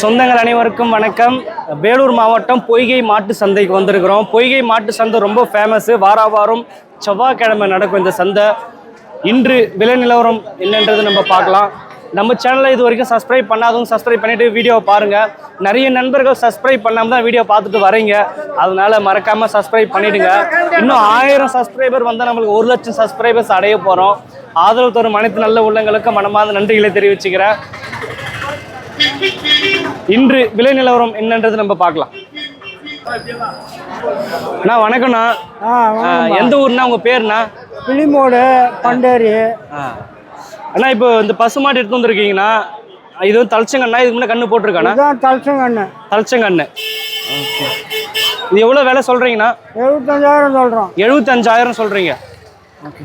சொந்தங்கள் அனைவருக்கும் வணக்கம். வேலூர் மாவட்டம் பொய்கை மாட்டு சந்தைக்கு வந்திருக்கிறோம். பொய்கை மாட்டு சந்தை ரொம்ப ஃபேமஸ். வாரம் செவ்வாய்க்கிழமை நடக்கும் இந்த சந்தை. இன்று விலை நிலவரம் என்னன்றது நம்ம பார்க்கலாம். நம்ம சேனலை இது வரைக்கும் சப்ஸ்கிரைப் பண்ணாதவங்க சப்ஸ்கிரைப் பண்ணிவிட்டு வீடியோவை பாருங்கள். நிறைய நண்பர்கள் சப்ஸ்கிரைப் பண்ணாமல் தான் வீடியோ பார்த்துட்டு வரீங்க. அதனால் மறக்காமல் சப்ஸ்கிரைப் பண்ணிவிடுங்க. இன்னும் 1000 சப்ஸ்கிரைபர் வந்தால் நம்மளுக்கு 1 லட்சம் சப்ஸ்கிரைபர்ஸ் அடைய போகிறோம். ஆதரவு தரும் அனைத்து நல்ல உள்ளங்களுக்கு மனமார்ந்த நன்றிகளை தெரிவிச்சுக்கிறேன். இன்று விலை நிலவரம் என்னன்றது நம்ம பார்க்கலாம். அண்ணா வணக்கம்ண்ணா. எந்த ஊர்னா உங்கள் பேருண்ணா? பிளிமோடு பண்டேரி. அண்ணா இப்போ இந்த பசுமாட்டு எடுத்து வந்துருக்கீங்கண்ணா, இது வந்து தலச்சங்கண்ணா. இதுக்கு முன்னே கண்ணு போட்டிருக்காண்ணா? தலச்சங்கண்ணு. இது எவ்வளோ விலை சொல்கிறீங்கண்ணா? 75,000 சொல்கிறோம். 75,000 சொல்கிறீங்க. ஓகே.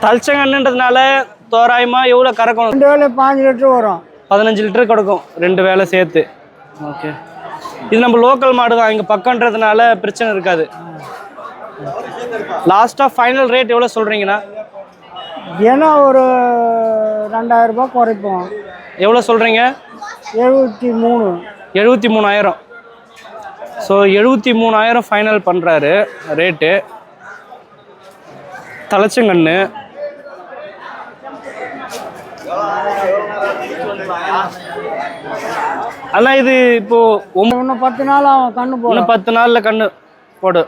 தலச்சங்கண்ணுன்றதுனால தோராயமாக எவ்வளோ கறக்கும்? 2 வேலை 5 லிட்டர் வரும். 15 லிட்டர் கொடுக்கும் 2 வேலை சேர்த்து. ஓகே. இது நம்ம லோக்கல் மாடு தான், இங்கே பக்கன்றதுனால பிரச்சனை இருக்காது. லாஸ்ட்டாக ஃபைனல் ரேட் எவ்வளோ சொல்கிறீங்கண்ணா? ஏன்னா ஒரு 2000 ரூபாய் குறைப்போம். எவ்வளோ சொல்கிறீங்க? 73. 73,000. ஸோ 73,000 ஃபைனல் பண்ணுறாரு ரேட்டு. தலச்சங்கண்ணு. அண்ணா இது இப்போ இன்னும் 10 நாள் ஆகும் கண்ணு போட. இன்னும் 10 நாளில் கண்ணு போடு.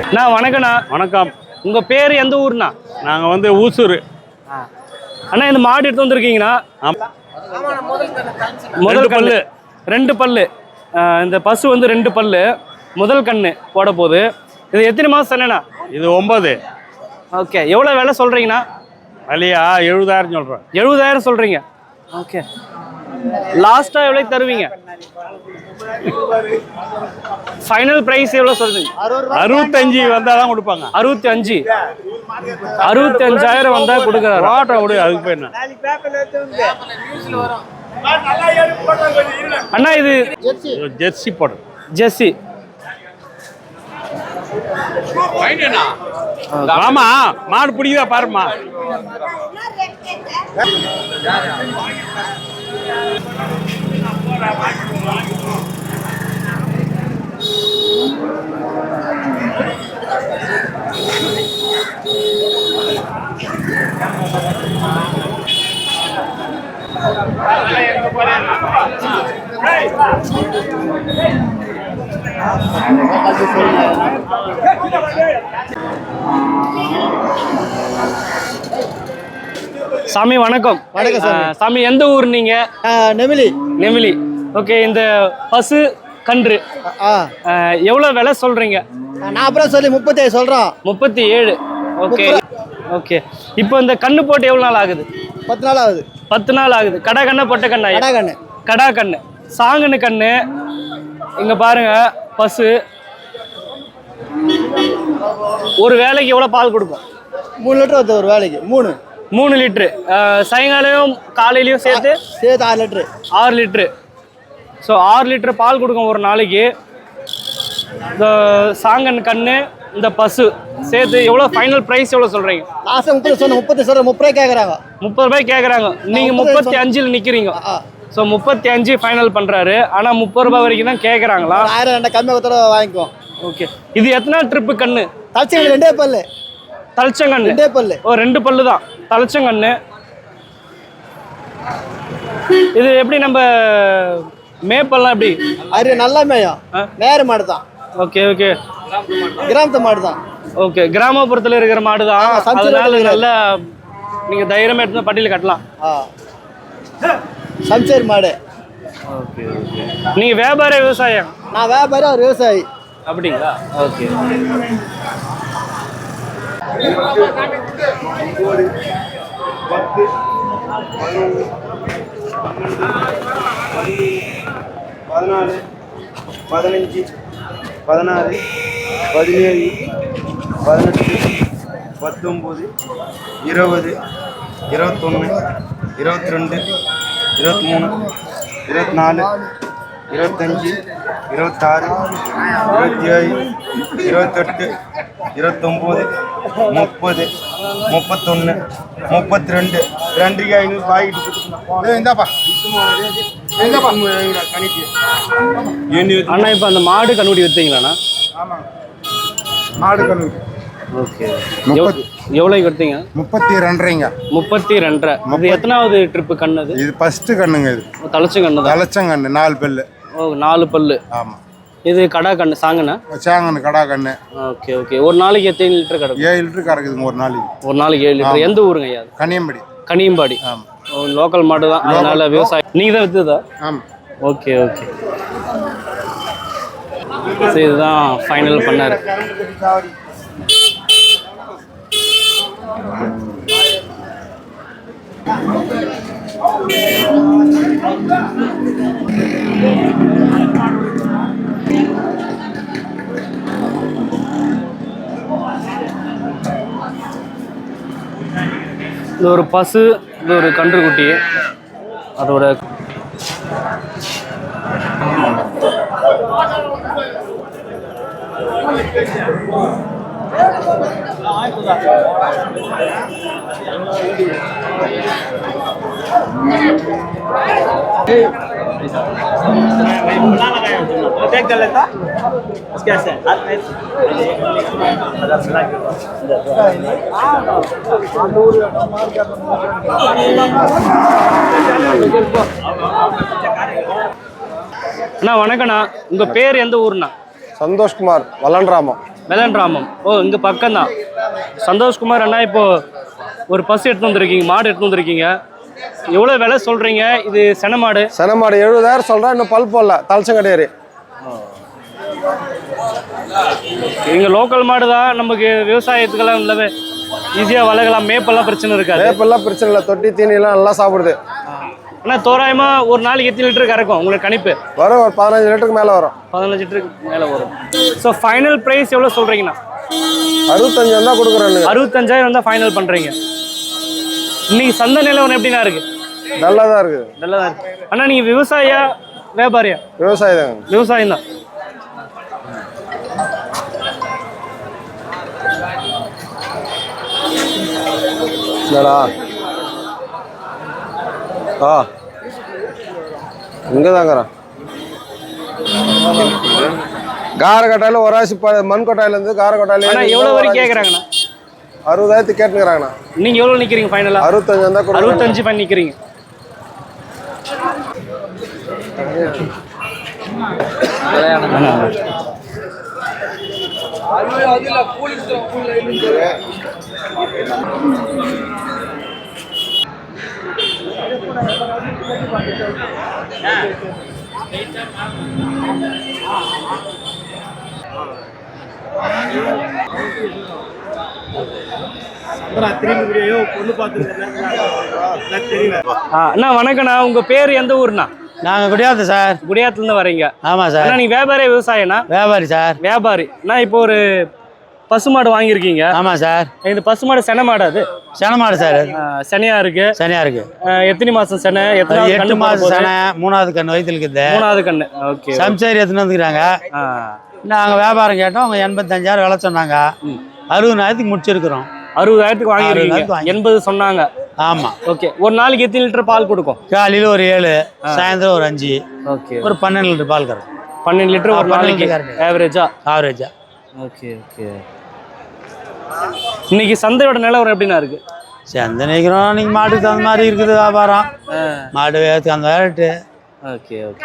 அண்ணா வணக்கண்ணா. வணக்கம். உங்கள் பேர் எந்த ஊர்ண்ணா? நாங்கள் வந்து ஊசூர். அண்ணா இந்த மாடு எடுத்து வந்துருக்கீங்கண்ணா? முதல் பல்லு 2 பல்லு. இந்த பசு வந்து 2 பல்லு முதல் கண்ணு போட போகுது. இது எத்தனை மாதம் என்னண்ணா? இது 9. ஓகே. எவ்வளோ விலை சொல்கிறீங்கண்ணா? வலியா 70,000 சொல்கிறேன். 70,000 சொல்கிறீங்க. ஓகே. லாஸ்ட்டாக எவ்வளோ தருவீங்க? ஃபைனல் ப்ரைஸ் எவ்வளோ சொல்கிறீங்க? 65 வந்தால் தான் கொடுப்பாங்க. 65,000 வந்தால் கொடுக்குறாரு. ஆட்டோ விடு, அதுக்கு போய் என்ன அண்ணா இது ஜெர்சி போடு. ஜெர்சி. ஆமா, மாடு பிடிக்குதா பாருமா. சாமி வணக்கம். சாமி எந்த ஊர் நீங்க? நெமிலி. ஓகே. இந்த பசு கன்று எவ்வளோ விலை சொல்றீங்க? நான் அப்புறம் சொல்லி 37 சொல்கிறோம். 37. ஓகே. ஓகே. இப்போ இந்த கண்ணு போட்டு எவ்வளோ நாள் ஆகுது? 10 நாள் ஆகுது. 10 நாள் ஆகுது. கடா கண்ணா பொட்டை கண்ணா? கடா கண்ணு. சாங்கனு கண்ணு. இங்கே பாருங்க பசு. ஒரு வேலைக்கு எவ்வளோ பால் கொடுக்கும்? 3 லிட்டர் வருது ஒரு வேலைக்கு. 3 லிட்டரு. சாயங்காலையும் காலையிலையும் சேர்த்து 6 லிட்டரு. 6 லிட்டரு. ஸோ 6 லிட்டர் பால் கொடுக்கும் ஒரு நாளைக்கு. இந்த சாங்கன் கண்ணு இந்த பசு சேர்த்து எவ்வளோ ஃபைனல் ப்ரைஸ் எவ்வளோ சொல்கிறீங்க? லாஸ்ட்டாக 30 சொன்னேன். 30 சொல்கிறேன். 30 ரூபாய் கேட்குறாங்க. 30 ரூபாய் கேட்குறாங்க. நீங்கள் 35 நிற்கிறீங்க. ஸோ 35 ஃபைனல் பண்ணுறாரு. ஆனால் 30 ரூபாய் வரைக்கும் தான் கேட்குறாங்களா? 1000 கம்மியாக கொடுத்தா வாங்கிக்குவோம். ஓகே. இது எத்தனை ட்ரிப்பு கண்ணு? தலச்சங்கண்ணு 2 பல்லு. தலச்சங்கண்ணு 2 பல்லு. ஓ 2 பல்லு தான் தலச்சங்கண்ணு. இது எப்படி நம்ம மேப்பெல்லாம் எப்படி? அது நல்லா மேயும். நேர மாடு தான். ஓகே. ஓகே. கிராமத்து மாடு தான். ஓகே. கிராமப்புறத்தில் இருக்கிற மாடு தான். அதனால நல்லா நீங்கள் தைரியமாக எடுத்து பட்டியல் கட்டலாம். சம்சேர் மாடு. ஓகே. ஓகே. நீங்கள் வியாபார விவசாயம்? நான் வியாபாரி, அவர் விவசாயி. அப்படிங்களா? ஓகே. 14, 15, 16, 17, 18, 19 20 21 22 23 24 25 26 27 28 29 30 31 32 500 பாக்கெட் அண்ணா இப்போ அந்த மாடு கண்ணுடி விற்றீங்களாண்ணா? மாடு கண்ணு ஓகே. எவ்வளோக்கு விற்றீங்க? 32.5ங்க. 32.5. இது எத்தனாவது ட்ரிப்பு கண்ணு அது? இது ஃபர்ஸ்ட் கண்ணுங்க. இது தலைச்ச கண்ணு தான். தலைச்சங்கண்ணு 4 பல்லு. ஓ 4 பல்லு. ஆமாம். இது கடா கண்ணு சாங்கண்ணா? சாங்கண்ணு கடா கண்ணு. Okay okay. ஒரு நாளைக்கு எத்தனை லிட்டர் கிடக்கும்? 7 லிட்டர் கறக்குதுங்க ஒரு நாளைக்கு. ஒரு நாளைக்கு 7 லிட்டர். எந்த ஊருங்க ஐயா? கனியம்படி. கனியம்பாடி. ஆமாம். லோக்கல் மாடு தான், அதனால விவசாயம். நீங்கள் தான் விற்றுதா? ஆமாம். Okay okay. சரி, இதுதான் ஃபைனல் பண்ணார். இது ஒரு பசு, இது ஒரு கன்றுக்குட்டி. அதோட அண்ணா வணக்கண்ணா. உங்கள் பேர் எந்த ஊர்ண்ணா? சந்தோஷ்குமார், வல்லன்ராமம். வெலன்ராமம். ஓ இங்கே பக்கம்தான். சந்தோஷ்குமார் அண்ணா, இப்போது ஒரு பசு எடுத்து வந்திருக்கீங்க, மாடு எடுத்து வந்திருக்கீங்க. எவ்வளோ விலை சொல்கிறீங்க? இது சென மாடு. சென மாடு 70,000 சொல்கிறேன். இன்னும் பல் போடல, தலைச்சங்கடேரி. இங்கே லோக்கல் மாடு தான், நமக்கு விவசாயத்துக்கெல்லாம் இல்லவே ஈஸியாக வளர்க்கலாம். மேப்பெல்லாம் பிரச்சனை இருக்காது. மேப்பெல்லாம் பிரச்சனை இல்லை, தொட்டி தீனிலாம் நல்லா சாப்பிடுது. ஆனால் தோராயமாக ஒரு நாளைக்கு எத்தனை லிட்டர் கறக்கும் உங்களுக்கு கணிப்பு? வரும், ஒரு 15 லிட்டருக்கு மேலே வரும். 15 லிட்டருக்கு மேலே வரும். ஸோ ஃபைனல் ப்ரைஸ் எவ்வளோ சொல்கிறீங்கண்ணா? 65 தான் கொடுக்குறேன். 65,000 தான் ஃபைனல் பண்ணுறீங்க. இன்னைக்கு சந்தை நிலவரம் எப்படிண்ணா இருக்குது? நல்லா தான் இருக்குது. நல்லா தான் இருக்குது. அண்ணா நீங்கள் விவசாயியா வியாபாரியா? விவசாயி தாங்க. விவசாயம் தான். என்னடா இங்கே தாங்கிறேன். காரக்கட்டாயில் ஒரு ஆசி மண் கொட்டாயிலேருந்து காரக்கட்டாயில் எவ்வளோ வரைக்கும் கேட்குறாங்கண்ணா? 60,000 கேட்டுக்கிறாங்கண்ணா. நீங்கள் எவ்வளோ நிற்கிறீங்க ஃபைனலாக? 65 தான் கொடுக்குறேன். 65 பண்ணி நிற்கிறீங்க. அண்ணா வணக்கண்ணா. உங்க பேர் எந்த ஊர்ண்ணா? நாங்கள் குடியாத்து சார். குடியாத்துலேருந்து வரீங்க? ஆமாம் சார். அண்ணா நீங்கள் வியாபாரி விவசாயண்ணா? வியாபாரி சார். வியாபாரி. அண்ணா இப்போ ஒரு பசுமாடு வாங்கியிருக்கீங்க. ஆமாம் சார். இந்த பசுமாடு சென மாடு? அது சென மாடு சார். சனியா இருக்கு. சனியா இருக்கு. எத்தனை மாதம் செனை? 8 மாதம் செனை. 3வது கண்ணு வயிற்றுல இருக்குது. 3வது கண்ணு. ஓகே. சம்சாரி எடுத்துன்னு வந்துக்கிறாங்க. நாங்கள் வியாபாரம் கேட்டோம். அவங்க 85,000 விலை சொன்னாங்க. 60,000க்கு முடிச்சிருக்கிறோம். 60,000க்கு வாங்கிருக்கீங்க. 80 சொன்னாங்க. ஆமாம். ஓகே. ஒரு நாளைக்கு எத்தனை லிட்டர் பால் கொடுக்கும்? காலையில் ஒரு 7, சாயந்தரம் ஒரு 5. ஓகே. ஒரு 12 லிட்டர் பால் கறக்கும். 12 லிட்டர் ஒரு நாளைக்கு ஆவரேஜா? ஆவரேஜா. Okay okay. இன்னைக்கு சந்தையோட நிலவரம் எப்படின்னா இருக்கு? சந்தை நினைக்கிறோம். நீங்கள் மாட்டுக்கு தகுந்த மாதிரி இருக்குது வியாபாரம். மாடு வேகத்துக்கு அந்த ரேட்டு. Okay okay.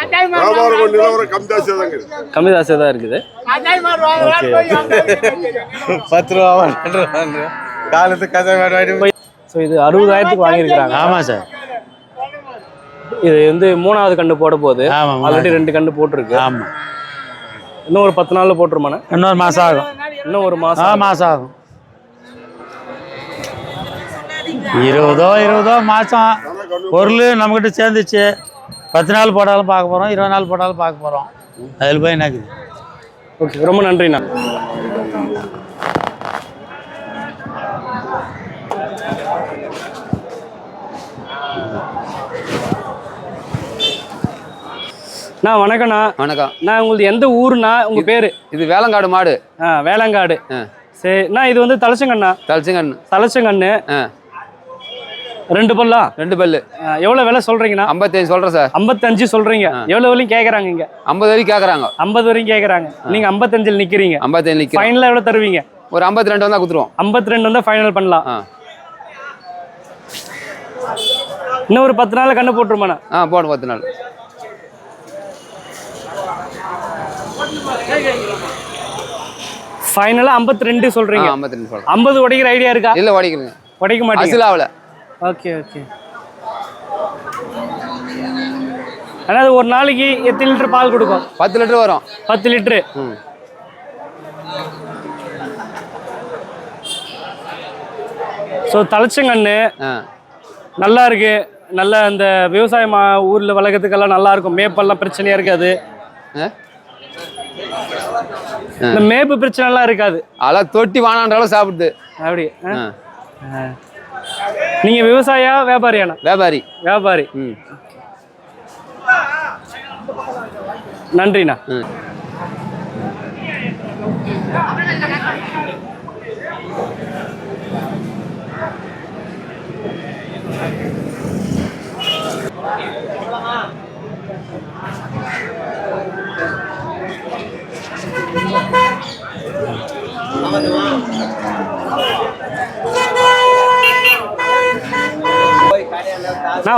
கம்மி தாசியாக தான் இருக்குது. 10 ரூபா காலத்து கதை. ஸோ இது 60,000க்கு வாங்கியிருக்கிறாங்க. ஆமாம் சார். இது வந்து 3வது கண்டு போட போகுது. ஆமாம். ஆல்ரெடி 2 கண்டு போட்டிருக்கு. ஆமாம். இன்னும் ஒரு 10 நாளில் போட்டுருமாண்ணே? இன்னொரு மாதம் ஆகும். இன்னும் ஒரு மாதம்? மாதம் ஆகும். 20 மாதம் பொருள் நம்மக்கிட்ட சேர்ந்துச்சு. 10 நாள் போட்டாலும் பார்க்க போகிறோம், 20 நாள் போட்டாலும் பார்க்க போகிறோம். அதில் போய் என்னக்குது. ஓகே, ரொம்ப நன்றிண்ணா. நான் வணக்கண்ணா. வணக்கம். நான் உங்களுக்கு எந்த ஊருண்ணா? உங்கள் பேர்? இது வேளங்காடு மாடு. வேளங்காடு. சரிண்ணா, இது வந்து தலைச்சங்கண்ணா. தலைச்சங்கண்ணு. 2 பல்லா? 2 பல்லு. எவ்வளோ விலை சொல்கிறீங்கண்ணா? 55 சொல்கிறேன் சார். 55 சொல்கிறீங்க. எவ்வளோ வரையும் கேட்குறாங்க இங்கே? 50 வரைக்கும் கேட்குறாங்க. 50 வரைக்கும் கேட்குறாங்க. நீங்கள் 55 நிற்கிறீங்க. 55 நிற்கிறீங்க. ஃபைனலாக எவ்வளோ தருவீங்க? ஒரு 52 வந்தால் கொடுத்துருவோம். 52 வந்தால் ஃபைனல் பண்ணலாம். இன்னும் ஒரு 10 நாள் கண்ணு போட்டுருமாண்ணா? போடும் 10 நாள். ஃபைனலாக 52 சொல்கிறீங்க. 52 சொல்கிறேன். 50 உடைக்கிற ஐடியா இருக்கா? இல்லை, உடைக்கிறேங்க. உடைக்க மாட்டேங்க. அசிலாவில். ஓகே. ஆனால் அது ஒரு நாளைக்கு எத்தனை லிட்டர் பால் கொடுக்கும்? 10 லிட்டர் வரும். 10 லிட்டரு. ஸோ தலைச்சங்கண்ணு நல்லா இருக்கு. நல்ல அந்த விவசாயம் ஊரில் வளர்க்கறதுக்கெல்லாம் நல்லா இருக்கும். மேப்பெல்லாம் பிரச்சனையாக இருக்காது. இந்த மேப்பு பிரச்சனைலாம் இருக்காது. அதெல்லாம் தொட்டி வானான்றாலும் சாப்பிடுது. அப்படி நீங்கள் விவசாயியா வியாபாரியாண்ணா? வியாபாரி. நன்றிண்ணா.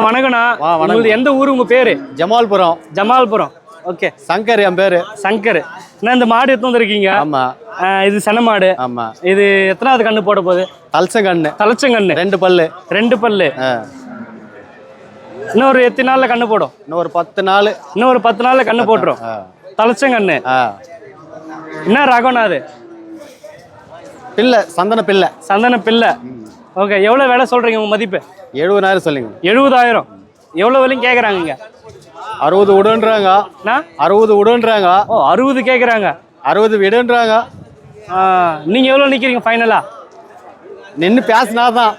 வணக்கண்ணா. உங்களுக்கு எந்த ஊர்? உங்க பேரு? ஜமால்புரம். ஓகே. சங்கர் என் பேரு. சங்கர். நான் இந்த மாடு எடுத்து வந்திருக்கீங்க. ஆமா. இது சென மாடு. ஆமா. இது எத்தனாவது கண்ணு போட போகுது? தலைச்சங்கண்ணு. 2 பல்லு. இன்னொரு எத்தனை நாள்ல கண்ணு போடும்? இன்னொரு 10 நாள்ல கண்ணு போட்டுரும். தலைச்சங்கண்ணு. என்ன ரகம்னா அது? சந்தன பிள்ளை. ஓகே. எவ்வளோ விலை சொல்றீங்க? உங்க மதிப்பு? 70,000 சொல்லுங்க. 70,000. எவ்வளோ விலையும் கேட்குறாங்க? 60 விடுன்றாங்க. 60 விடுன்றாங்க. ஓ, 60 கேட்குறாங்க. 60 விடுன்றாங்க. நீங்கள் எவ்வளோ நிற்கிறீங்க ஃபைனலாக? நின்று பேசினா தான்.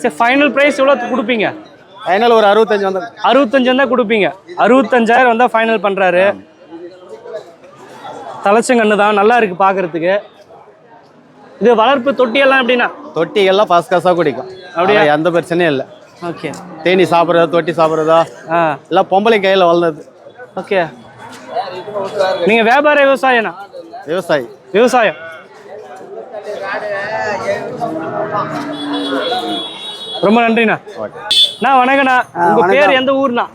சரி, ஃபைனல் ப்ரைஸ் எவ்வளோ கொடுப்பீங்க? ஃபைனல் ஒரு 65 வந்தால். 65 வந்தால் கொடுப்பீங்க. 65,000 வந்தால் ஃபைனல் பண்ணுறாரு. தலைச்சங்கண்ணு தான், நல்லா இருக்குது பார்க்குறதுக்கு. இது வளர்ப்பு தொட்டியெல்லாம் எப்படின்னா? தொட்டியெல்லாம் ஃபர்ஸ்ட் கிளாஸாக குடிக்கும். அப்படியே எந்த பிரச்சனையும் இல்லை. ஓகே. தேனி சாப்பிட்றதா, தொட்டி சாப்பிட்றதா எல்லாம் பொம்பளை கையில் வளர்ந்தது. ஓகே. நீங்கள் வியாபார விவசாயனா? விவசாயம். ரொம்ப நன்றிண்ணா. நான் வணக்கண்ணா. உங்கள் பேர் எந்த ஊர்னா?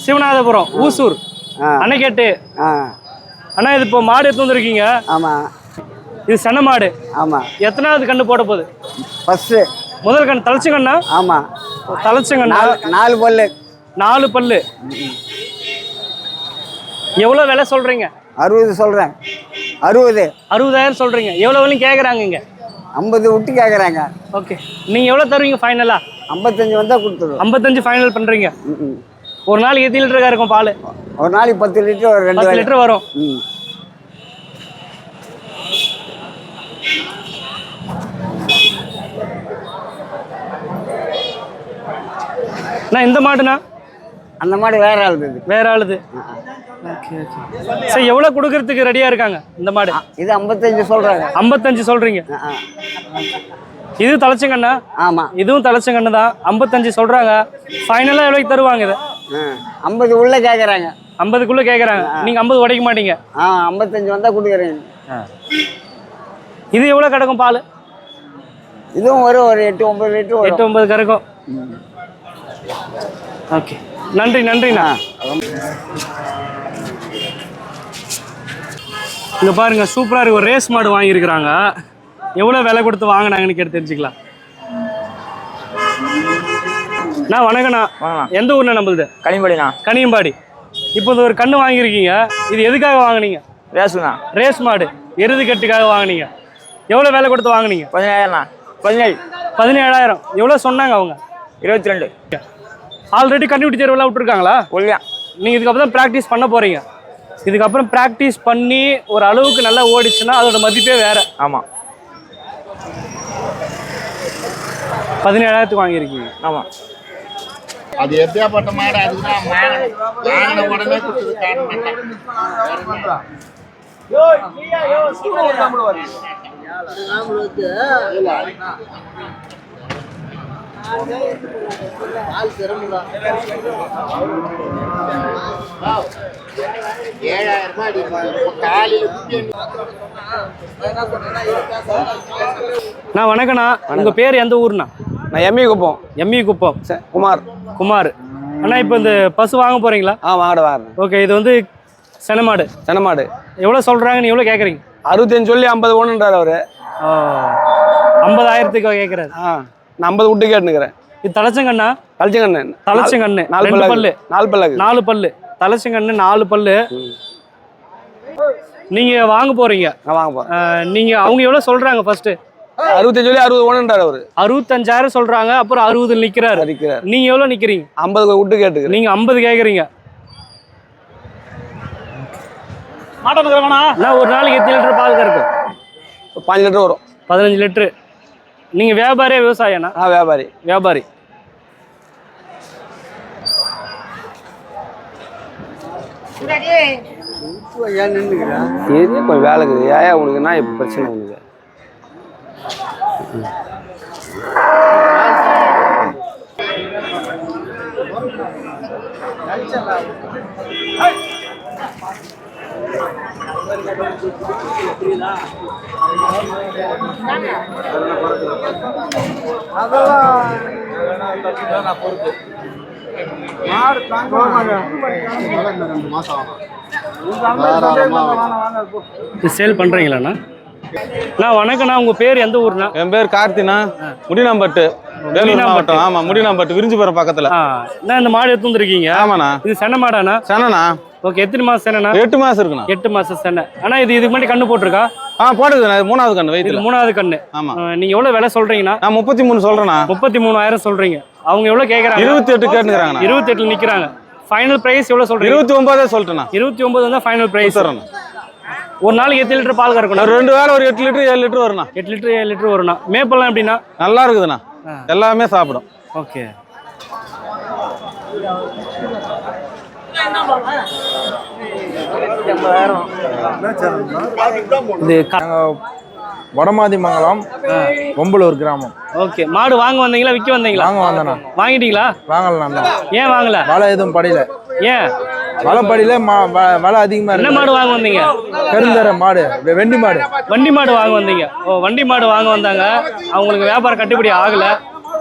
சிவநாதபுரம். ஊசூர். அணைக்கட்டு. அண்ணா, இது இப்போ மாடு எடுத்து வந்துருக்கீங்க. ஆமாம். இது சென மாடு. ஆமாம். எத்தனாவது கண்ணு போட போகுது? ஃபர்ஸ்ட். முதல் கண்ணு. தலைச்சங்கண்ணா? ஆமாம். தலைச்சங்கண்ணா. 4 பல்லு. எவ்வளோ விலை சொல்கிறீங்க? 60 சொல்கிறேன். 60,000 சொல்கிறீங்க. எவ்வளோ விலையும் கேட்குறாங்க இங்கே? 50 விட்டு கேட்குறாங்க. ஓகே. நீங்கள் எவ்வளோ தருவீங்க ஃபைனலாக? 55 வந்தால் கொடுத்துருவோம். 55 ஃபைனல் பண்ணுறீங்க. ஒரு நாளைக்கு எத்தனை லிட்டருக்கா இருக்கும் பால்? ஒரு நாளைக்கு 10 லிட்டர். 10 லிட்டர் வரும். இந்த மாடுனா? அந்த மாடு வேற ஆளுது. சரி, எவ்வளோ கொடுக்கறதுக்கு ரெடியாக இருக்காங்க இந்த மாடு? இது 55 சொல்கிறாங்க. 55 சொல்கிறீங்க. இது தலைச்சங்கண்ணா? ஆமாம். இதுவும் தலைச்சங்கண்ணு தான். 55 சொல்கிறாங்க. ஃபைனலாக எவ்வளோக்கு தருவாங்க இதை? 50 உள்ள கேட்குறாங்க. 50க்குள்ளே கேட்குறாங்க. நீங்கள் 50 உடைக்க மாட்டீங்க? 55 வந்தால் கொடுக்குறீங்க. இது எவ்வளோ கிடக்கும் பால்? இதுவும் ஒரு 8-9 லிட்டர். 8-9 கறக்கும். ஓகே. நன்றிண்ணா. இங்கே பாருங்க, சூப்பராக இருக்கு. ஒரு ரேஸ் மாடு வாங்கியிருக்கிறாங்க. எவ்வளோ விலை கொடுத்து வாங்கினாங்கன்னு கேட்டு தெரிஞ்சுக்கலாம். வணக்கண்ணா. எந்த ஊர்ண்ணா நம்மளுது? கனியம்பாடி. இப்போ இது ஒரு கண்ணு வாங்கியிருக்கீங்க. இது எதுக்காக வாங்கினீங்க? ரேஸ் மாடு. எருது கட்டுக்காக வாங்கினீங்க. எவ்வளோ விலை கொடுத்து வாங்கினீங்க? 17,000. எவ்வளோ சொன்னாங்க அவங்க? 22. ஆல்ரெடி கண்டுபிடி தேர்வெல்லாம் விட்டுருக்காங்களா? நீங்கள் இதுக்கப்புறம் தான் ப்ராக்டிஸ் பண்ண போகிறீங்க. இதுக்கப்புறம் ப்ராக்டிஸ் பண்ணி ஒரு அளவுக்கு நல்லா ஓடிச்சுன்னா அதோட மதிப்பே வேறு. ஆமாம். 17,000 வாங்கியிருக்கீங்க. ஆமாம். அது எப்படியாப்பட்ட மாடு அதுக்குதான் வாங்கின உடனே கொடுத்தது காரணம் நான் வணக்கண்ணா. உங்க பேர் எந்த ஊர்ண்ணா? நான் எம்இ குப்போம். எம்இ குப்பம். குமார். குமார் அண்ணா, இப்போ இந்த பசு வாங்க போறீங்களா? மாடு வாங்க. ஓகே, இது வந்து செனமாடு. செனமாடு எவ்வளோ சொல்றாங்க, நீ எவ்வளோ கேட்குறீங்க? 65 சொல்லி 50 ஒன்றுன்றார் அவரு. 50,000க்கு கேட்குறாரு. நான் 50 விட்டு கேட்டுக்கிறேன். இது தலைச்சங்கண்ணா? தலைச்சங்கண்ணு. தலைச்சங்கண்ணு 4 பல்லு. 4 பல்லு. தலைச்சங்கண்ணு 4 பல்லு. நீங்க வாங்க போறீங்க? நான் வாங்க போறேன். நீங்க அவங்க எவ்வளோ சொல்றாங்க ஃபர்ஸ்ட்? 65 சொல்லி 60 ஒன்றுன்றார் அவரு. 65,000 சொல்றாங்க, அப்புறம் 60 நிக்கிறாரு. நீங்க எவ்வளோ நிக்கிறீங்க? 50 விட்டு கேட்டுக்கிறேன். நீங்க 50 கேட்குறீங்க. நான் ஒரு நாளைக்கு எத்தனை லிட்டர் பால் கறக்கும்? 5 லிட்டர் வரும். 15 லிட்டரு. நீங்க வியாபாரியா விவசாயனா? வியாபாரி. வியாபாரி. கொஞ்சம் வேலை இருக்குது. ஏன் உனக்கு என்ன இப்போ பிரச்சனை உனக்கு? சேல் பண்றீங்களாண்ணா? நான் வணக்கண்ணா. உங்க பேர் எந்த ஊர்னா? என் பேர் கார்த்தினா, முடினாம்பட்டு, வேலூர் மாவட்டம். ஆமா, முடினாம்பட்டு, விரிஞ்சிபுரம் பக்கத்துல. நான் இந்த மாடு எடுத்து வந்துருக்கீங்க. ஆமாண்ணா. இது சென்ன மாடாண்ணா? சென்னா. ஓகே, எத்தனை மாசம் சென்னா? 8 மாசம் இருக்குண்ணா. 8 மாசம் சென்ன. ஆனா இது இதுக்கு முன்னாடி கண்ணு போட்டிருக்கா? போட்டுதுண்ணா. இது 3வது கண்ணு. வயிற்றுல 3வது கண்ணு. ஆமா. நீங்க எவ்வளவு விலை சொல்றீங்கண்ணா? நான் 33 சொல்றேண்ணா. 33,000 சொல்றீங்க. அவங்க எவ்வளவு கேக்குறாங்க? 28 கேட்டுக்கிறாங்கண்ணா. 28 நிக்கிறாங்க. ஃபைனல் பிரைஸ் எவ்வளவு சொல்றீங்க? 29 சொல்லிட்டேண்ணா. 29 தான் ஃபைனல் பிரைஸ். ஒரு நாளைக்கு எத்தனை லிட்டர் பால் கறக்கணும்? 2 வேளை ஒரு 8 லிட்டர் 7 லிட்டர் வரும்ண்ணா. 8 லிட்டர் 7 லிட்டர் வரும்ண்ணா. மேப்பெல்லாம் எப்படின்னா? நல்லா இருக்குதுண்ணா. எல்லாமே சாப்பிடும். ஓகே. இது வடமாதிமங்கலம், பொம்பலூர் கிராமம். ஓகே. மாடு வாங்க வந்தீங்களா, விற்க வந்தீங்களா? வாங்க வந்தேண்ணா. வாங்கிட்டீங்களா? வாங்கலாம். ஏன் வாங்கல? வலை எதுவும் படியில. ஏன் வலை படியில? வலை அதிகமா என்ன மாடு வாங்க வந்தீங்க? கருந்தர மாடு, வெண்டி மாடு. வண்டி மாடு வாங்க வந்தீங்க. ஓ, வண்டி மாடு வாங்க வந்தாங்க. அவங்களுக்கு வியாபாரம் கட்டுப்படி ஆகல.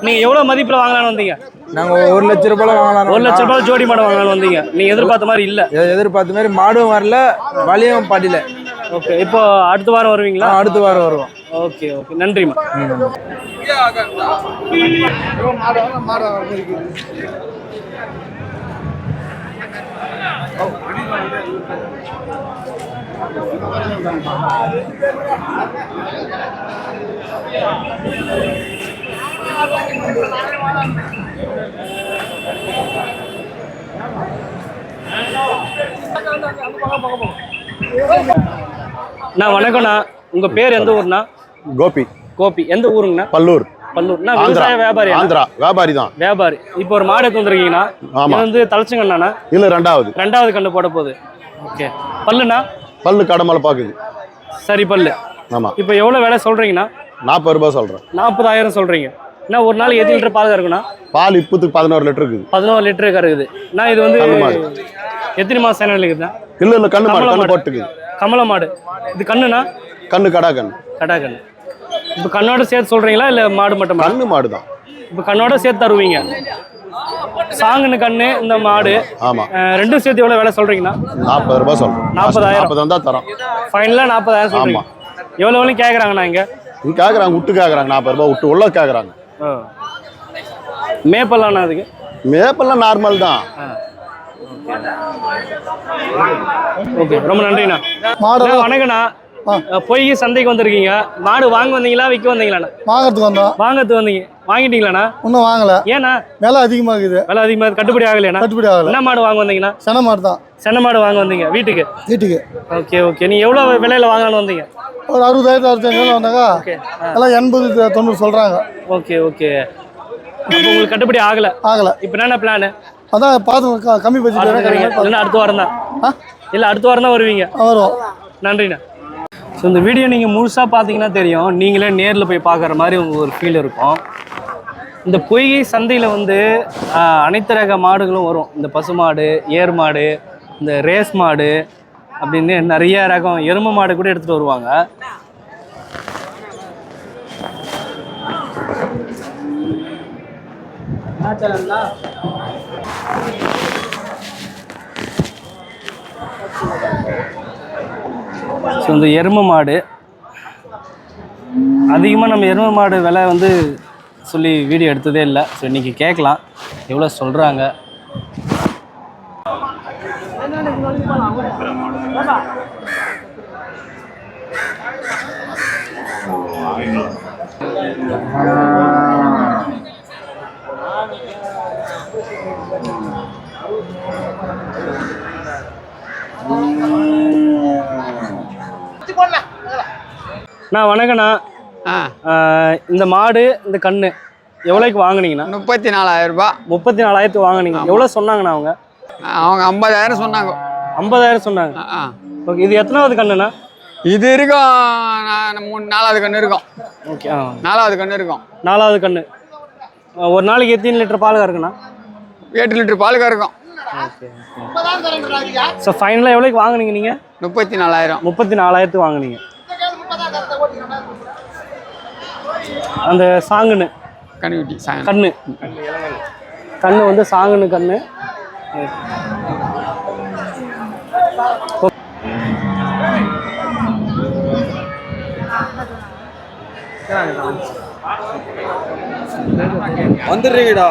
நீங்க எவ்வளவு மதிப்புல வாங்கலாம்னு வந்தீங்க? நாங்க 1 லட்ச ரூபாய் வாங்கலாம். 1 லட்ச ரூபாய் ஜோடி மாடு வாங்கலாம்னு வந்தீங்க. நீங்க எதிர்பார்த்த மாதிரி இல்ல. எதிர்பார்த்த மாதிரி மாடும் வரல, வலையும் படியில. ஓகே. இப்போ அடுத்த வாரம் வருவீங்களா? அடுத்த வாரம் வருவோம். ஓகே ஓகே, நன்றிம்மா. நான் வணக்கம்ண்ணா. உங்க பேர் எந்த ஊர்னா? கோபி. கோபி. எந்த ஊருங்கண்ணா? பல்லூர். பல்லூர். நான் விவசாய வியாபாரி. ஆந்திரா வியாபாரி தான். வியாபாரி. இப்போ ஒரு மாடு எடுத்து வந்திருக்கீங்கன்னா, இது வந்து தலைச்சங்கண்ணா? இல்ல, 2வது கண்ணு போட போகுது. ஓகே. பல்லுண்ணா? பல்லு கடமலை பாக்குது. சரி, பல்லு. ஆமா. இப்போ எவ்வளவு விலை சொல்றீங்கண்ணா? 40 ரூபாய் சொல்றேன். 40,000 சொல்றீங்க. என்ன ஒரு நாள் எத்தனை லிட்டர் பால் கறக்குண்ணா? பால் இப்போதுக்கு 11 லிட்டர் இருக்குது. 11 லிட்டர் கறக்குது. நான் இது வந்து எத்தனை மாசம் சேனல் இருக்குதுண்ணா? இல்ல, கண்ணு மாடு. கண்ணு போட்டுக்குது. கமல மாடு. இது கண்ணுண்ணா? கண்ணு கடா கண்ணு. கடா கண்ணு. இப்போ கண்ணோட சேர்த்து சொல்றீங்களா இல்ல மாடு மட்டும்? கண்ணு மாடு தான். இப்போ கண்ணோட சேர்த்து தருவீங்க. சாங்குன்னு கண்ணு, இந்த மாடு. ஆமா. ரெண்டும் சேர்த்து எவ்வளவு விலை சொல்றீங்கன்னா? 40 ரூபாய் சொல்றேன். 40,000 தான் தரோம். ஃபைனலா 40,000 சொல்றீங்க. எவ்வளவு கேக்குறாங்கண்ணா இங்க? இங்க கேக்குறாங்க, விட்டு கேக்குறாங்க. 40 ரூபாய் விட்டு உள்ள கேக்குறாங்க. மேப்பெல்லாம் அதுக்கு? மேப்பெல்லாம் நார்மல் தான். ஓகே, ரொம்ப நன்றிண்ணா. வணக்கண்ணா. பொய் சந்தைக்கு வந்திருக்கீங்க. மாடு வாங்க வந்தீங்களா, விற்க வந்தீங்களாண்ணா? வாங்கறதுக்கு வந்தோம். வாங்கறதுக்கு வந்தீங்க. வாங்கிட்டீங்களாண்ணா? இன்னும் வாங்கல. ஏண்ணா? விலை அதிகமாகுது. விலை அதிகமாக கட்டுப்படி ஆகலையாண்ணா? கட்டுப்படி ஆகல. என்ன மாடு வாங்க வந்தீங்கன்னா? சென மாடு தான். சென்ன மாடு வாங்க வந்தீங்க வீட்டுக்கு? வீட்டுக்கு. Okay okay. நீ எவ்வளவு விலையில வாங்கலாம்னு வந்தீங்க? ஒரு 60,000 65,000 வந்தாங்க. எல்லாம் 80 90 சொல்றாங்க. Okay okay. அப்போ உங்களுக்கு கட்டுப்படி ஆகல. ஆகலை. இப்போ என்ன பிளான்? அதான் பார்த்து கம்மி பட்ஜெட் இல்லைன்னா அடுத்த வாரம் தான். ஆ இல்லை அடுத்த வாரம் தான் வருவீங்க. வருவோம். நன்றிண்ணா. ஸோ இந்த வீடியோ நீங்கள் முழுசாக பார்த்தீங்கன்னா தெரியும், நீங்களே நேரில் போய் பார்க்குற மாதிரி உங்களுக்கு ஒரு ஃபீல் இருக்கும். இந்த பொய்கை சந்தையில் வந்து அனைத்து ரக மாடுகளும் வரும். இந்த பசுமாடு, ஏர் மாடு, இந்த ரேஸ் மாடு அப்படின்னு நிறைய ரகம் எருமை மாடு கூட எடுத்துகிட்டு வருவாங்க. ஸோ இந்த எருமை மாடு அதிகமாக நம்ம எருமை மாடு விலை வந்து சொல்லி வீடியோ எடுத்ததே இல்லை. ஸோ இன்றைக்கி கேட்கலாம் எவ்வளோ சொல்கிறாங்க. நான் வணக்கண்ணா. இந்த மாடு இந்த கண்ணு எவ்வளோக்கு வாங்கினீங்கண்ணா? 34,000 ரூபாய். 34,000 வாங்கினீங்க. எவ்வளோ சொன்னாங்கண்ணா அவங்க? அவங்க 50,000 சொன்னாங்க. 50,000 சொன்னாங்க. ஓகே, இது எத்தனாவது கண்ணுண்ணா? இது இருக்கும் 4வது கண்ணு இருக்கும். ஓகே, 4வது கண்ணு இருக்கும். 4வது கண்ணு. ஒரு நாளைக்கு எத்தனை லிட்டர் பால் கறக்குண்ணா? 8 லிட்டர் பால் கறக்கும். ஓகே. ஸோ ஃபைனலாக எவ்வளோக்கு வாங்கினீங்க நீங்கள்? 34,000. 34,000 வாங்கினீங்க. அந்த சாங்குன்னு கண்ணுக்குட்டி கண்ணு கண்ணு வந்து சாங்குன்னு கண்ணு. வந்துடுறீங்கடா.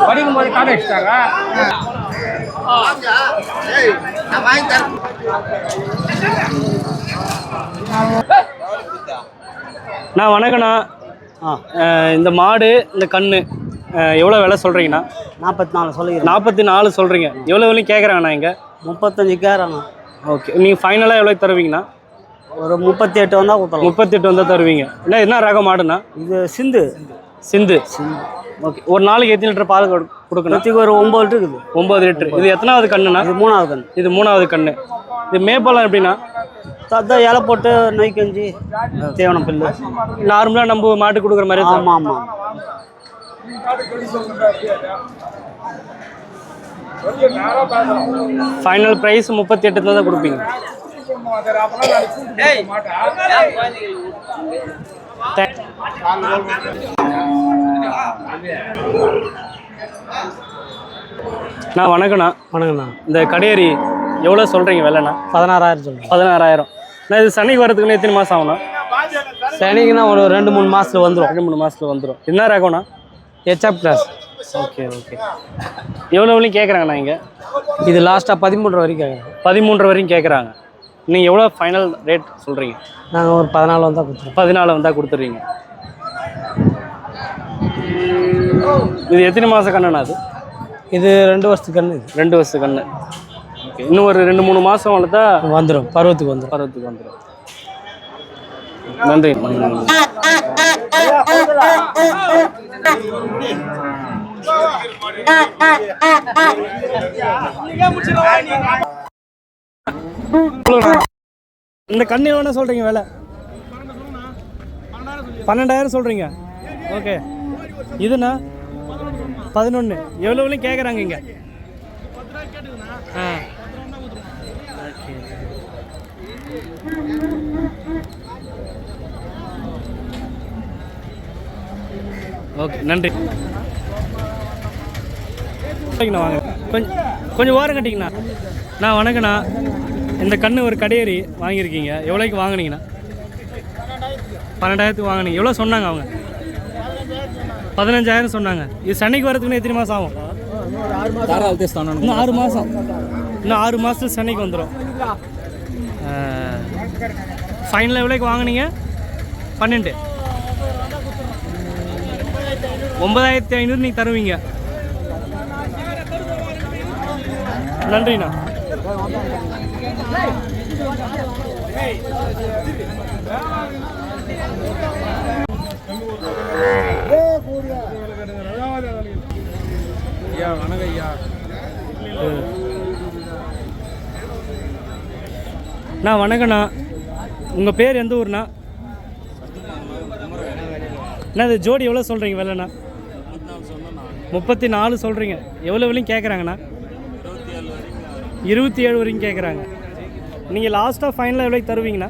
படிக்கும்போது காட்ட வச்சுட்டாங்க. நான் வணக்கண்ணா. இந்த மாடு இந்த கண்ணு எவ்வளோ விலை சொல்கிறீங்கண்ணா? 44 சொல்லுங்க. 44 சொல்கிறீங்க. எவ்வளோ விலையும் கேட்குறாங்கண்ணா இங்கே? 35 கேட்குறாங்க. ஓகே, நீங்கள் ஃபைனலாக எவ்வளோ தருவீங்கண்ணா? ஒரு 38 வந்தால் கொடுத்தலாம். 38 வந்தால் தருவீங்க. என்ன ரகம் மாடுண்ணா? இது சிந்து. சிந்து. ஓகே, ஒரு நாளைக்கு எத்தனை லிட்டர் பால் கொடுக்கணும்? ஒரு 9 லிட்டர் இருக்குது. 9 லிட்டர். இது எத்தனாவது கண்ணுண்ணா? இது 3வது கண்ணு. இது 3வது கண்ணு. இது மேப்பாலம் எப்படின்னா? அதான் இலை போட்டு நெய் கஞ்சி தீவனம் பில்லு நார்மலாக நம்ம மாட்டு கொடுக்குற மாதிரி. ஆமாம் ஆமாம். ஃபைனல் ப்ரைஸ் 38 தான் கொடுப்பீங்க. நான் வணக்கண்ணா. வணக்கண்ணா. இந்த கடையேறி எவ்வளோ சொல்கிறீங்க விலைண்ணா? 16,000 சொல்லுங்கள். 16,000. நான் இது சனிக்கு வரதுக்குன்னு எத்தனை மாதம் ஆகும்ண்ணா? சனிக்குன்னா ஒரு 2-3 மாதத்தில் வந்துடும். 2-3 மாதத்தில் வந்துடும். என்ன ரகம்ண்ணா? HF class. Okay okay. எவ்வளோ வரையும் கேட்குறாங்கண்ணா இங்கே? இது லாஸ்ட்டாக 13 வரைக்கும் கேட்குறாங்க. 13 வரைக்கும் கேட்குறாங்க. நீங்கள் எவ்வளோ ஃபைனல் ரேட் சொல்கிறீங்க? நாங்கள் ஒரு 14 வந்தால் கொடுத்துருவோம். 14 வந்தால் கொடுத்துட்றீங்க. இது எத்தனை மாதம் கண்ணுண்ணா? அது இது 2 வருஷத்துக்கு கண்ணு. 2 வருஷத்துக்கு கண்ணு. ஓகே, இன்னும் ஒரு 2-3 மாதம் வளர்த்தா வந்துடும். பருவத்துக்கு வந்துடும். பருவத்துக்கு வந்துடும். நன்றி. இந்த கண்ணு எவ்வளோ சொல்கிறீங்க விலை? 12,000 சொல்கிறீங்க. ஓகே, இதுண்ணா 11. எவ்வளோ விலையும் கேட்குறாங்க இங்கே? ஆ, ஓகே. ஓகே, நன்றி. வாங்க, கொஞ்சம் ஓரம் கட்டிங்கண்ணா. நான் வணக்கண்ணா. இந்த கன்று ஒரு கடையேறி வாங்கியிருக்கீங்க, எவ்வளோக்கு வாங்கினீங்கண்ணா? 12,000 வாங்கினீங்க. எவ்வளோ சொன்னாங்க அவங்க? 15,000 சொன்னாங்க. இது சென்னைக்கு வரதுக்குன்னு எத்தனை மாதம் ஆகும்? இன்னும் 6 மாதம். இன்னும் 6 மாதத்துல சென்னைக்கு வந்துடும். ஃபைனல் எவ்வளோக்கு வாங்கினீங்க? 12. 9,500 நீங்கள் தருவீங்க. நன்றிண்ணா. நான் வணக்கண்ணா. உங்கள் பேர் எந்த ஊர்ண்ணா? அண்ணா இது ஜோடி எவ்வளோ சொல்கிறீங்க விலைண்ணா? 34 சொல்கிறீங்க. எவ்வளோ விலையும் கேட்குறாங்கண்ணா? 27 வரைக்கும் கேட்குறாங்க. நீங்கள் லாஸ்ட்டாக ஃபைனலாக எவ்வளோக்கு தருவீங்கண்ணா?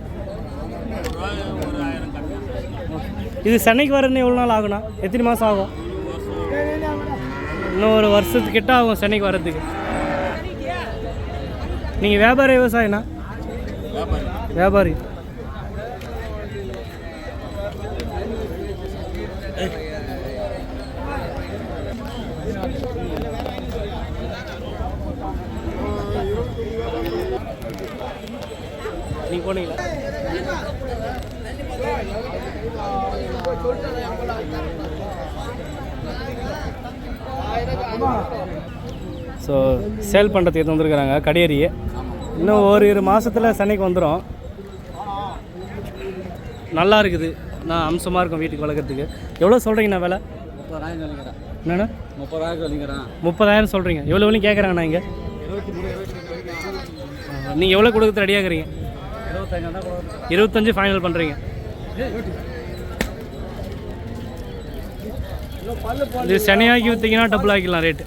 இது சென்னைக்கு வரணுன்னு எவ்வளோ நாள் ஆகுண்ணா? எத்தனை மாதம் ஆகும்? இன்னும் ஒரு வருஷத்துக்கிட்ட ஆகும் சென்னைக்கு வர்றதுக்கு. நீங்கள் வியாபாரி விவசாயிண்ணா? வியாபாரி. நீங்கள் போனீங்களா? ஸோ சேல் பண்ணுறதுக்கு எடுத்து வந்துருக்குறாங்க கடையேறி. இன்னும் ஒரு 2 மாதத்தில் சென்னைக்கு வந்துடும். நல்லா இருக்குது. நான் அம்சமாக இருக்கும் வீட்டுக்கு வளர்க்குறதுக்கு. எவ்வளோ சொல்கிறீங்கண்ணா விலை? என்னண்ணா? 30,000 சொல்கிறீங்க. எவ்வளோ விலையும் கேட்குறாங்கண்ணா இங்கே? நீங்கள் எவ்வளோ கொடுக்குறது ரெடியாகிறீங்க? 25 ஃபைனல் பண்ணுறீங்க. இது சனியாக்கி விற்றீங்கன்னா டபுள் ஆக்கிடலாம் ரேட்டு.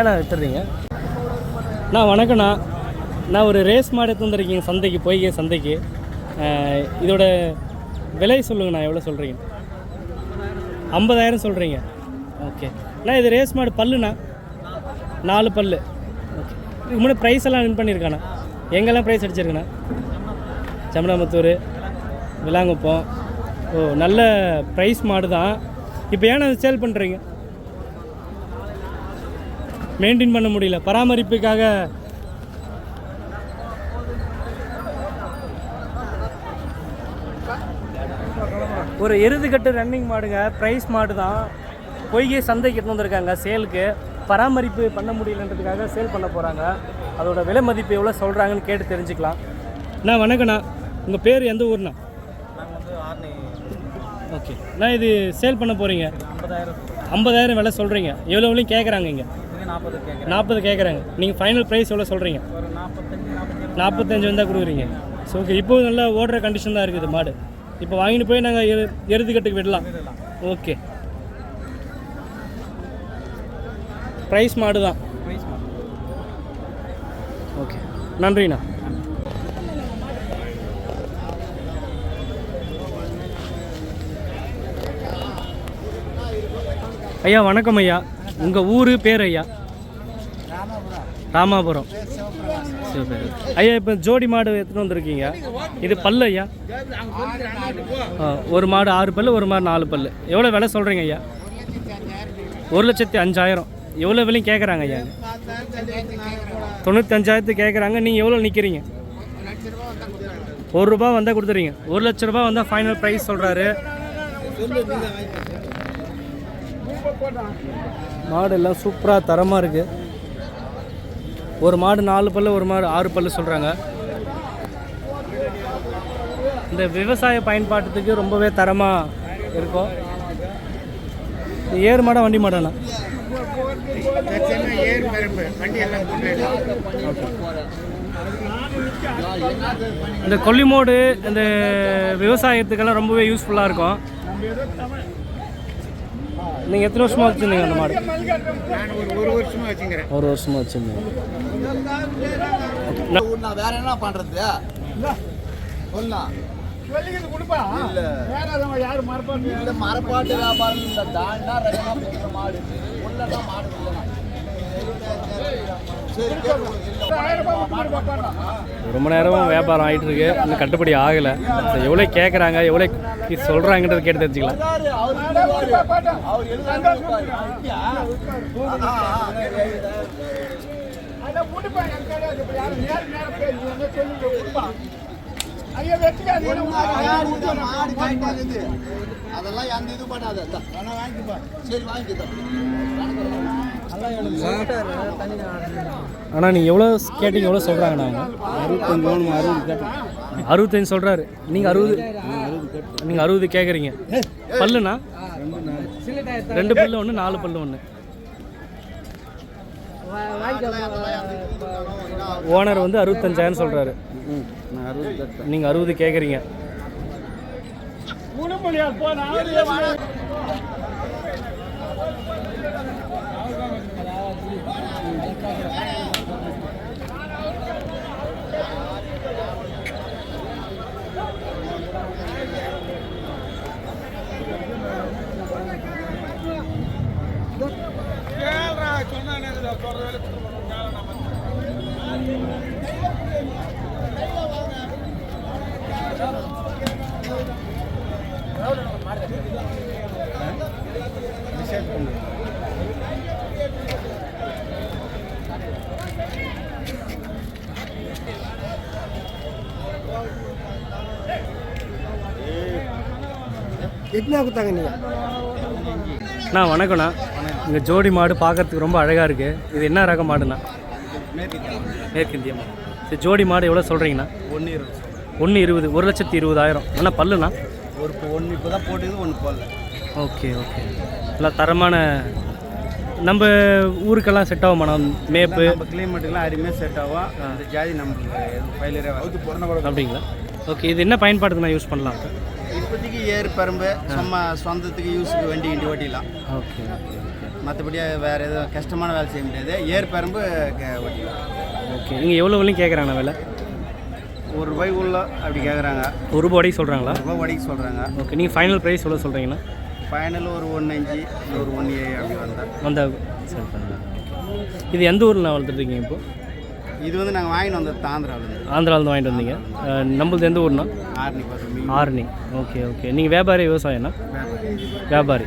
ஏண்ணா விட்டுறீங்க? நான் வணக்கண்ணா. நான் ஒரு ரேஸ் மாடு எடுத்து வந்துருக்கீங்க சந்தைக்கு, பொய்கை சந்தைக்கு. இதோட விலை சொல்லுங்கண்ணா, எவ்வளோ சொல்கிறீங்க? 50,000 சொல்கிறீங்க. ஓகே அண்ணா, இது ரேஸ் மாடு பல்லுண்ணா? 4 பல்லு. ஓகே, இதுக்கு முன்னாடி ப்ரைஸ் எல்லாம் வின் பண்ணியிருக்காண்ணா? எங்கெல்லாம் ப்ரைஸ் அடிச்சிருக்குண்ணா? சமணமுத்தூர், விலாங்குப்பம். ஓ, நல்ல ப்ரைஸ் மாடு தான். இப்போ ஏன்னா அது சேல் பண்ணுறீங்க? மெயின்டைன் பண்ண முடியல, பராமரிப்புக்காக. ஒரு எருதுகட்டு ரன்னிங் மாடுங்க, ப்ரைஸ் மாடு தான். பொய்கை சந்தைக்கு எடுத்து வந்திருக்காங்க சேலுக்கு. பராமரிப்பு பண்ண முடியலன்றதுக்காக சேல் பண்ண போகிறாங்க. அதோட விலை மதிப்பு எவ்வளோ சொல்கிறாங்கன்னு கேட்டு தெரிஞ்சுக்கலாம். அண்ணா வணக்கண்ணா. உங்கள் பேர் எந்த ஊர்ண்ணா? ஓகே அண்ணா, இது சேல் பண்ண போகிறீங்க. 50,000 விலை சொல்கிறீங்க. எவ்வளோ விலையும் கேட்குறாங்க இங்கே? 40 கேட்குறாங்க. நீங்கள் ஃபைனல் ப்ரைஸ் எவ்வளோ சொல்கிறீங்க? 45 வந்தால் கொடுக்குறீங்க. ஸோ ஓகே, இப்போது நல்லா ஓடுற கண்டிஷன் தான் இருக்குது மாடு. இப்போ வாங்கிட்டு போய் நாங்கள் எருதுக்கட்டுக்கு விடலாம். ஓகே, ப்ரைஸ் மாடு தான். ஓகே, நன்றிண்ணா. ஐயா வணக்கம் ஐயா. உங்கள் ஊர் பேர் ஐயா? ராமாபுரம். சரி ஐயா, இப்போ ஜோடி மாடு எடுத்துகிட்டு வந்திருக்கீங்க. இது பல்லு ஐயா? ஒரு மாடு 6 பல்லு, ஒரு மாடு 4 பல்லு. எவ்வளோ விலை சொல்கிறீங்க ஐயா? 1,05,000. எவ்வளோ விலையும் கேட்குறாங்க ஐயா? 95,000 கேட்குறாங்க. நீங்கள் எவ்வளோ நிற்கிறீங்க? ₹1 வந்தால் கொடுத்துறீங்க. ₹1,00,000 வந்தால் ஃபைனல் ப்ரைஸ் சொல்கிறாரு. மாடு எல்லாம் சூப்பராக தரமாக இருக்குது. ஒரு மாடு 4 பல்லு, ஒரு மாடு 6 பல்லு சொல்கிறாங்க. இந்த விவசாய பயன்பாட்டுக்கு ரொம்பவே தரமாக இருக்கும். ஏறு மாடா வண்டி மாடாண்ணா? ஏர் பரம்பு வண்டி எல்லாம் போட்டு இந்த கொல்லிமோடு இந்த விவசாயத்துக்கெல்லாம் ரொம்பவே யூஸ்ஃபுல்லாக இருக்கும். நீங்கள் எத்தனை வருஷமாக வச்சுருந்தீங்க அந்த மாடு? நான் ஒரு வருஷமா வச்சுக்கிறேன். ஒரு வருஷமாக வச்சுருந்தீங்க. வேற என்ன பண்றது சொல்லலாம் மரப்பாட்டு வியாபாரம் இல்லை தாண்டா ரகமா போகிற மாடு உள்ளதான் மாடு ரொம்ப நேரம் வியாபாரம் ஆகிட்டு இருக்கு, இன்னும் கட்டுப்படி ஆகலை. எவ்வளோ கேட்குறாங்க, எவ்வளோ சொல்கிறாங்கன்றது கேட்டு தெரிஞ்சுக்கலாம். அதெல்லாம் எந்த இது பண்ணாத சரி வாங்கிக்கலாம். ஆனால் நீங்கள் எவ்வளோ கேட்டீங்க, எவ்வளோ சொல்கிறாங்கண்ணா? 65 சொல்கிறாரு. நீங்கள் 60 கேட்குறீங்க. பல்லுண்ணா? 2 பல்லு ஒன்று, 4 பல்லு ஒன்று. ஓனர் வந்து 65,000 சொல்கிறாரு. நீங்கள் 60 கேட்குறீங்க. அண்ணா வணக்கம்ண்ணா. இங்கே ஜோடி மாடு பார்க்கறதுக்கு ரொம்ப அழகாக இருக்குது. இது என்ன ரக மாடுண்ணா? மேற்கிந்திய மாடு. இது ஜோடி மாடு எவ்வளோ சொல்கிறீங்கண்ணா? 1,20,000. 1,20,000. ஆனால் பல்லுண்ணா? ஒன்று இப்போ தான் போட்டுது, ஒன்று போடல. Okay okay. நல்லா தரமான நம்ம ஊருக்கெல்லாம் செட் ஆகுமாண்ணா மேப்பு? நம்ம கிளைமேட்டுக்கெல்லாம் அருமையாக செட் ஆகும். அந்த ஜாதி நம்மளுக்கு பயிலரே அப்படிங்களா? ஓகே. இது என்ன பயன்பாடுக்கு நான் யூஸ் பண்ணலாம்? இப்போதைக்கு ஏர் பரம்பு சும்மா சொந்தத்துக்கு யூஸுக்கு வண்டி ஓட்டிடலாம். ஓகே. மற்றபடி வேறு எதுவும் கஷ்டமான வேலை செய்ய முடியாது. ஏர் பரம்பு ஓட்டிடலாம். ஓகே. நீங்கள் எவ்வளோ விலையும் கேட்குறாங்கண்ணா விலை? ₹1 உள்ள அப்படி கேட்குறாங்க. ₹1 வடைக்கு சொல்கிறாங்களா? ₹1 வடைக்கு சொல்கிறாங்க. ஓகே. நீங்கள் ஃபைனல் ப்ரைஸ் எவ்வளோ சொல்கிறீங்கண்ணா? ஃபைனல் ஒரு 1,5 ஒரு 1,7 அப்படி வந்தால் சரி பண்ணலாம். இது எந்த ஊரில் நான் வளர்த்துருக்கீங்க இப்போது? இது வந்து நாங்கள் வாங்கிட்டு வந்தது ஆந்திராவிலேருந்து. ஆந்திராவிலேருந்து வாங்கிட்டு வந்தீங்க. நம்மளது எந்த ஊர்னா? ஆர்னி. ஆர்னி. Okay okay. நீங்கள் வியாபாரி விவசாயம்னா? வியாபாரி.